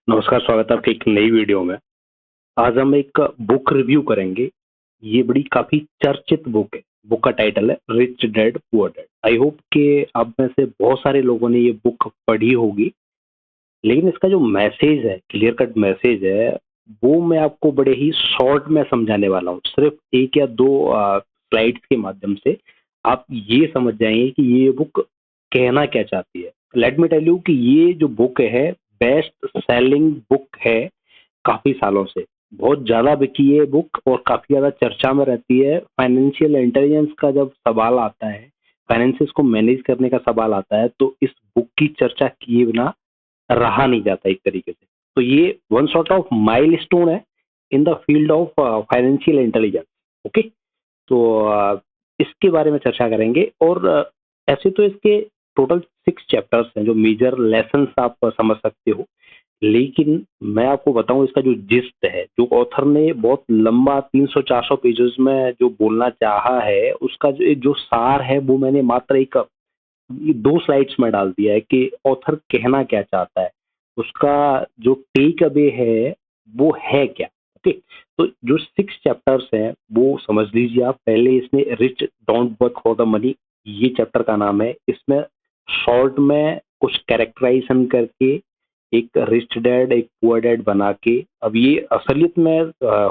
नमस्कार, स्वागत है आपकी एक नई वीडियो में। आज हम एक बुक रिव्यू करेंगे। ये बड़ी काफ़ी चर्चित बुक है। बुक का टाइटल है rich dad poor dad. I hope कि आप में से बहुत सारे लोगों ने ये बुक पढ़ी होगी, लेकिन इसका जो मैसेज है, क्लियर कट मैसेज है, वो मैं आपको बड़े ही शॉर्ट में समझाने वाला हूँ। सिर्फ 1 या 2 स्लाइड्स के माध्यम से आप ये समझ जाएँगे कि ये बुक कहना क्या चाहती है। लेट मी टेल यू कि ये जो बुक है, बेस्ट सेलिंग बुक है काफ़ी सालों से। बहुत ज़्यादा बिकी है बुक और काफ़ी ज़्यादा चर्चा में रहती है। फाइनेंशियल इंटेलिजेंस का जब सवाल आता है, फाइनेंसेस को मैनेज करने का सवाल आता है, तो इस बुक की चर्चा किए बिना रहा नहीं जाता एक तरीके से। तो ये वन सॉर्ट ऑफ माइलस्टोन है in the field of financial intelligence. Okay? तो इसके बारे में चर्चा करेंगे और ऐसे तो इसके टोटल 6 चैप्टर्स हैं जो मेजर लेसन्स आप समझ सकते हो। लेकिन मैं आपको बताऊँ इसका जो जिस्ट है, जो ऑथर ने बहुत लंबा 300-400 पेजेज़ में जो बोलना चाहा है, उसका जो सार है वो मैंने मात्र एक 2 स्लाइड्स में डाल दिया है कि ऑथर कहना क्या चाहता है। उसका जो टेक अवे है, वो है क्या? ओके? तो जो 6 चैप्टर्स हैं, वो समझ लीजिए आप। पहले इसने rich don't work for the money, ये चैप्टर का नाम है। इसमें शॉर्ट में कुछ कैरेक्टराइज़ेशन करके एक रिच डैड, एक पुअर डैड बना के, अब ये असलियत में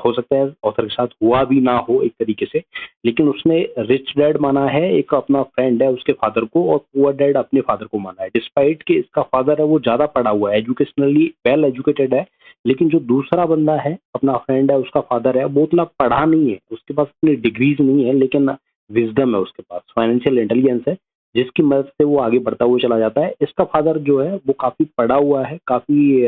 हो सकता है ऑथर के साथ हुआ भी ना हो एक तरीके से, लेकिन उसने रिच डैड माना है एक अपना फ्रेंड है उसके फादर को, और पुअर डैड अपने फादर को माना है। डिस्पाइट कि इसका फादर है वो ज़्यादा पढ़ा हुआ है, एजुकेशनली वेल एजुकेटेड है, लेकिन जो दूसरा बंदा है, अपना फ्रेंड है, उसका फादर है, वो उतना पढ़ा नहीं है, उसके पास इतनी डिग्रीज़ नहीं है, लेकिन विज़डम है उसके पास, फाइनेंशियल इंटेलिजेंस है, जिसकी मदद से वो आगे बढ़ता हुआ चला जाता है। इसका फादर जो है वो काफ़ी पढ़ा हुआ है, काफ़ी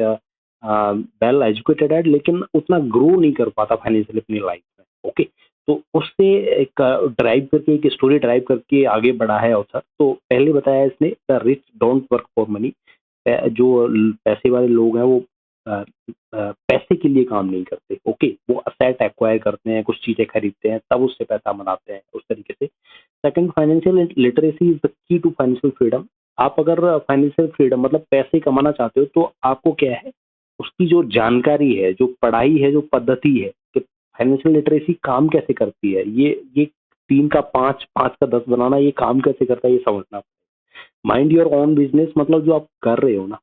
वेल एजुकेटेड है, लेकिन उतना ग्रो नहीं कर पाता फाइनेंशियली अपनी लाइफ में। ओके? तो उससे एक ड्राइव करके, एक स्टोरी ड्राइव करके आगे बढ़ा है ऑथर। तो पहले बताया इसने the rich don't work for money. जो पैसे वाले लोग हैं वो अ, पैसे के लिए काम नहीं करते। ओके? वो असेट एक्वायर करते हैं, कुछ चीज़ें खरीदते हैं, तब उससे पैसा बनाते हैं उस तरीके से। Second, financial literacy is the key to financial freedom. आप अगर फाइनेंशियल फ्रीडम मतलब पैसे कमाना चाहते हो, तो आपको क्या है, उसकी जो जानकारी है, जो पढ़ाई है, जो पद्धति है कि फाइनेंशियल लिटरेसी काम कैसे करती है, ये 3 का 5, 5 का 10 बनाना, ये काम कैसे करता है, ये समझना। माइंड योर ओन बिजनेस मतलब जो आप कर रहे हो ना,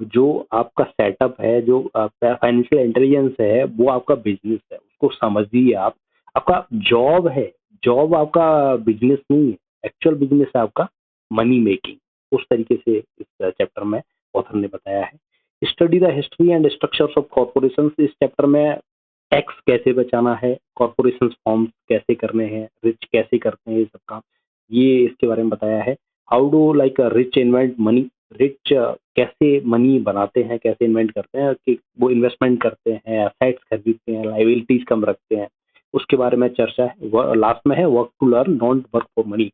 जो आपका सेटअप है, जो फाइनेंशियल इंटेलिजेंस है, वो आपका बिजनेस है, उसको समझिए आप। आपका जॉब है, जॉब आपका बिजनेस नहीं है, एक्चुअल बिजनेस है आपका मनी मेकिंग। उस तरीके से इस चैप्टर में ऑथर ने बताया है। Study the history and structures of corporation. इस चैप्टर में टैक्स कैसे बचाना है, कॉर्पोरेशन फॉर्म कैसे करने हैं, रिच कैसे करते हैं, ये सब काम ये इसके बारे में बताया है। How do like rich invent money. Rich कैसे मनी बनाते हैं, कैसे इन्वेंट करते हैं, कि वो इन्वेस्टमेंट करते हैं, एसेट्स खरीदते हैं, लाइबिलिटीज कम रखते हैं, उसके बारे में चर्चा है। लास्ट में है work to learn not work for money.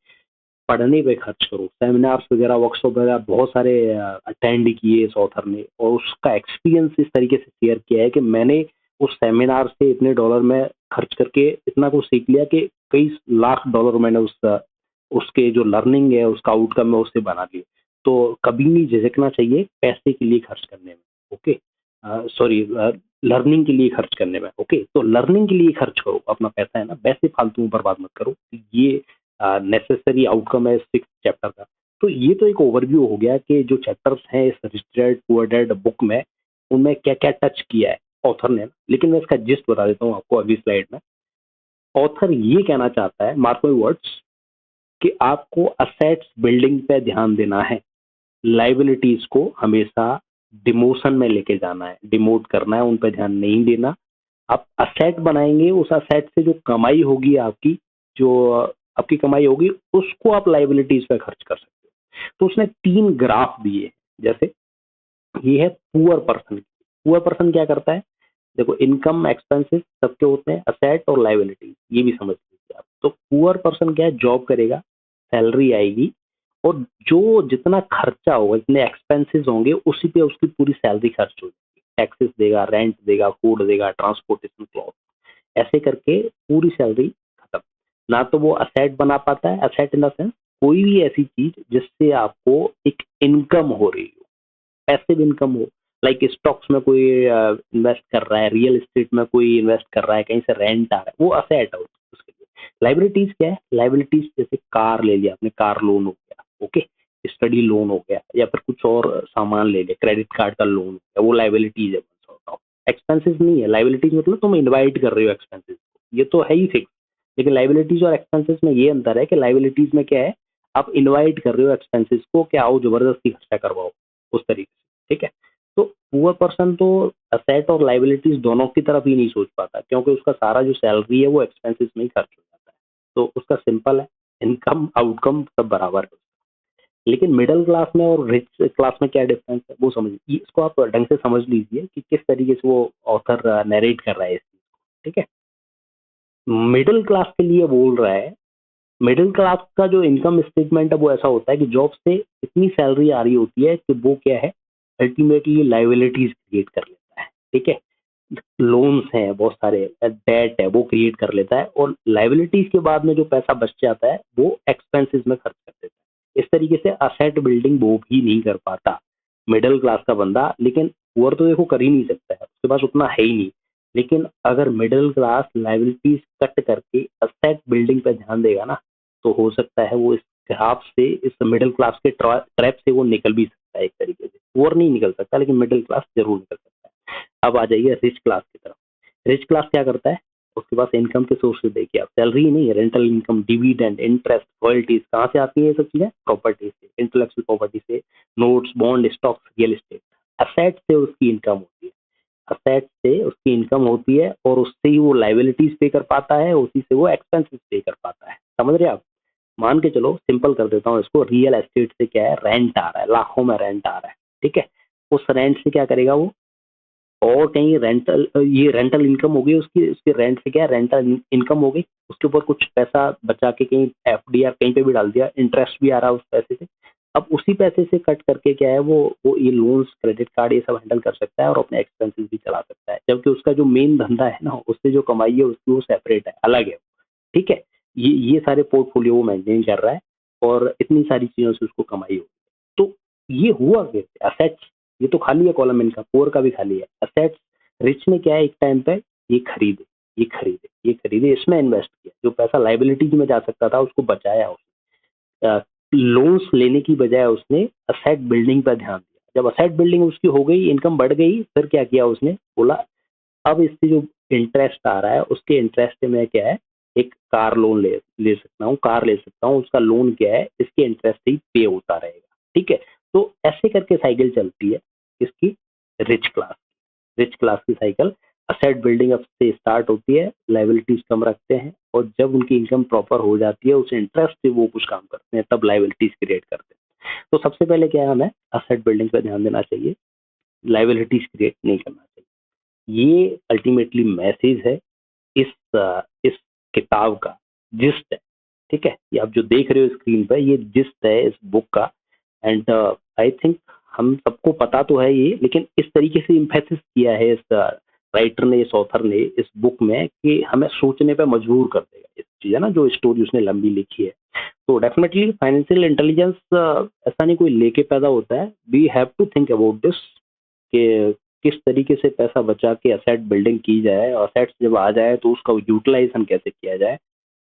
पढ़ने पे खर्च करो। सेमिनार्स वगैरह, वर्कशॉप वगैरह बहुत सारे अटेंड किए इस ऑथर ने, और उसका एक्सपीरियंस इस तरीके से शेयर किया है कि मैंने उस सेमिनार से इतने डॉलर में खर्च करके इतना कुछ सीख लिया कि कई लाख डॉलर मैंने उसके जो लर्निंग है, उसका आउटकम है, उससे बना लिए। तो कभी नहीं झिझकना चाहिए पैसे के लिए खर्च करने में। ओके? सॉरी, लर्निंग के लिए खर्च करने में। ओके? तो लर्निंग के लिए खर्च करो अपना पैसा, है ना, वैसे फालतू में बर्बाद मत करो। ये नेसेसरी आउटकम है 6 चैप्टर का। तो ये तो एक ओवरव्यू हो गया कि जो चैप्टर्स हैं इस rich dad poor dad book में, उनमें क्या-क्या टच किया है ऑथर ने। लेकिन मैं इसका जिस्ट बता देता हूँ आपको अगली स्लाइड में। ऑथर ये कहना चाहता है, मार्क माय वर्ड्स, कि आपको असेट्स बिल्डिंग पे ध्यान देना है, लायबिलिटीज को हमेशा डिमोशन में लेके जाना है, डिमोट करना है, उन पे ध्यान नहीं देना। आप असेट बनाएंगे, उस असेट से जो कमाई होगी आपकी, जो आपकी कमाई होगी, उसको आप लायबिलिटीज पे खर्च कर सकते हो। तो उसने 3 ग्राफ दिए। जैसे ये है पुअर पर्सन। पुअर पर्सन क्या करता है, देखो, इनकम एक्सपेंसेस सबके होते हैं, असेट और लायबिलिटी, ये भी समझ लीजिए आप। तो पुअर पर्सन क्या है, जॉब करेगा, सैलरी आएगी, और जो जितना खर्चा होगा, जितने एक्सपेंसेस होंगे, उसी पे उसकी पूरी सैलरी खर्च होगी। टैक्सेस देगा, रेंट देगा, फूड देगा, ट्रांसपोर्टेशन, क्लॉथ, ऐसे करके पूरी सैलरी खत्म। ना तो वो असेट बना पाता है, असेट इन द सेंस कोई भी ऐसी चीज जिससे आपको एक इनकम हो रही हो, पैसिव इनकम हो। लाइक स्टॉक्स में कोई इन्वेस्ट कर रहा है, रियल एस्टेट में कोई इन्वेस्ट कर रहा है, कहीं से रेंट आ रहा है, वो असेट है उसके लिए। लाइबिलिटीज क्या है? लाइबिलिटीज जैसे कार ले लिया आपने, कार लोन हो गया, ओके, स्टडी लोन हो गया, या फिर कुछ और सामान ले लिया, क्रेडिट कार्ड का लोन हो गया, वो लाइबिलिटीज है। एक्सपेंसेस नहीं है। लाइबिलिटीज मतलब तुम इन्वाइट कर रहे हो एक्सपेंसेस, ये तो है ही फिक्स। लेकिन लाइबिलिटीज और एक्सपेंसेस में ये अंतर है कि लाइबिलिटीज में क्या है, आप इनवाइट कर रहे हो एक्सपेंसेस को कि आओ जबरदस्ती खर्चा करवाओ, उस तरीके से, ठीक है। तो पुअर पर्सन तो असेट और लाइबिलिटीज दोनों की तरफ ही नहीं सोच पाता, क्योंकि उसका सारा जो सैलरी है वो एक्सपेंसेस में ही खर्च हो जाता है। तो उसका सिंपल है, इनकम आउटकम सब बराबर है। लेकिन मिडिल क्लास में और रिच क्लास में क्या डिफरेंस है वो समझिए, इसको आप ढंग से समझ लीजिए कि किस तरीके से वो ऑथर नरेट कर रहा है इस चीज को, ठीक है। मिडिल क्लास के लिए बोल रहा है, मिडिल क्लास का जो इनकम स्टेटमेंट है वो ऐसा होता है कि जॉब से इतनी सैलरी आ रही होती है कि वो क्या है, अल्टीमेटली लाइबिलिटीज क्रिएट कर लेता है, ठीक है। लोन्स हैं बहुत सारे, डेट है वो क्रिएट कर लेता है, और लाइबिलिटीज के बाद में जो पैसा बच जाता है वो एक्सपेंसेस में खर्च कर देता है। इस तरीके से असेट बिल्डिंग वो भी नहीं कर पाता मिडिल क्लास का बंदा। लेकिन पुअर तो देखो कर ही नहीं सकता है, उसके पास उतना है ही नहीं। लेकिन अगर मिडिल क्लास लाइबिलिटीज कट करके असेट बिल्डिंग पे ध्यान देगा ना, तो हो सकता है वो इस ग्राफ से, इस मिडिल क्लास के ट्रैप से वो निकल भी सकता है एक तरीके से। पुअर नहीं निकल सकता, लेकिन मिडिल क्लास जरूर निकल सकता है। अब आ जाइए रिच क्लास की तरफ। रिच क्लास क्या करता है? उसके पास इनकम के सोर्सेज देखिए आप, सैलरी ही नहीं है, rental income, dividend, interest, royalties, कहाँ से आती है ये सब चीजें? प्रॉपर्टी से, इंटेलेक्चुअल प्रॉपर्टी से, notes, bond, stocks, real estate. Asset से उसकी इनकम होती है, असेट से उसकी इनकम होती है, और उससे ही वो लाइबिलिटीज पे कर पाता है, उसी से वो एक्सपेंसेस पे कर पाता है। समझ रहे हैं आप? मान के चलो, सिंपल कर देता हूँ इसको, रियल एस्टेट से क्या है, रेंट आ रहा है, लाखों में रेंट आ रहा है, ठीक है। उस रेंट से क्या करेगा वो, और कहीं रेंटल, ये रेंटल इनकम हो गई उसकी, उसके रेंट से क्या है, रेंटल इनकम हो गई। उसके ऊपर कुछ पैसा बचा के कहीं एफडी या कहीं पे भी डाल दिया, इंटरेस्ट भी आ रहा है उस पैसे से। अब उसी पैसे से कट करके क्या है, वो ये लोन्स, क्रेडिट कार्ड, ये सब हैंडल कर सकता है और अपने एक्सपेंसेस भी चला सकता है। जबकि उसका जो मेन धंधा है ना, उससे जो कमाई है उसकी, वो सेपरेट है, अलग है, ठीक है। ये सारे पोर्टफोलियो वो मेंटेन कर रहा है, और इतनी सारी चीजों से उसको कमाई हो। तो ये हुआ कैसे? असेट्स, ये तो खाली है कॉलम इनका, पोर का भी खाली है। असेट्स, रिच ने क्या है, एक टाइम पे ये खरीदे, ये खरीदे, ये खरीदे, इसमें इन्वेस्ट किया, जो पैसा लाइबिलिटीज में जा सकता था उसको बचाया उसने। लोन्स लेने की बजाय उसने असेट बिल्डिंग पर ध्यान दिया। जब असेट बिल्डिंग उसकी हो गई, इनकम बढ़ गई, फिर क्या किया उसने, बोला अब इससे जो इंटरेस्ट आ रहा है, उसके इंटरेस्ट में क्या है, एक कार लोन ले ले सकता हूँ, कार ले सकता हूँ, उसका लोन क्या है, इसके इंटरेस्ट ही पे होता रहेगा, ठीक है। तो ऐसे करके साइकिल चलती है इसकी, रिच क्लास, रिच क्लास की साइकिल। असेट बिल्डिंग अप से स्टार्ट होती है, लाइबिलिटीज कम रखते हैं, और जब उनकी इनकम प्रॉपर हो जाती है, उस इंटरेस्ट से वो कुछ काम करते हैं, तब लाइबिलिटीज क्रिएट करते हैं। तो सबसे पहले क्या है, हमें असेट बिल्डिंग पर ध्यान देना चाहिए, लाइबिलिटीज क्रिएट नहीं करना चाहिए। ये अल्टीमेटली मैसेज है इस किताब का, जिस्ट है, ठीक है। ये आप जो देख रहे हो स्क्रीन पर, ये जिस्ट है इस बुक का। एंड आई थिंक हम सबको पता तो है ये, लेकिन इस तरीके से इम्फेसिस किया है इस राइटर ने, इस ऑथर ने इस बुक में, कि हमें सोचने पे मजबूर कर देगा इस चीज, है ना, जो स्टोरी उसने लंबी लिखी है। तो डेफिनेटली फाइनेंशियल इंटेलिजेंस ऐसा नहीं कोई लेके पैदा होता है, we have to think about this, कि किस तरीके से पैसा बचा के असेट बिल्डिंग की जाए, और असेट्स जब आ जाए तो उसका यूटिलाइजेशन कैसे किया जाए।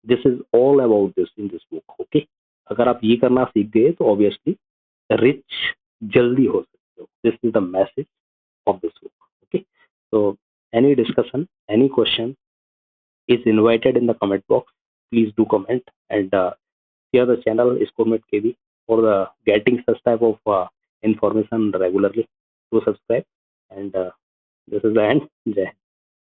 This is all about this in this book, okay. अगर आप ये करना सीख गए तो ऑब्वियसली रिच जल्दी हो सकते हो। This is the message of this book, okay. So any discussion, any question is invited in the comment box. Please do comment and share the channel Scoremate KB for the getting such type of information regularly. Do subscribe, and this is the end. Jai.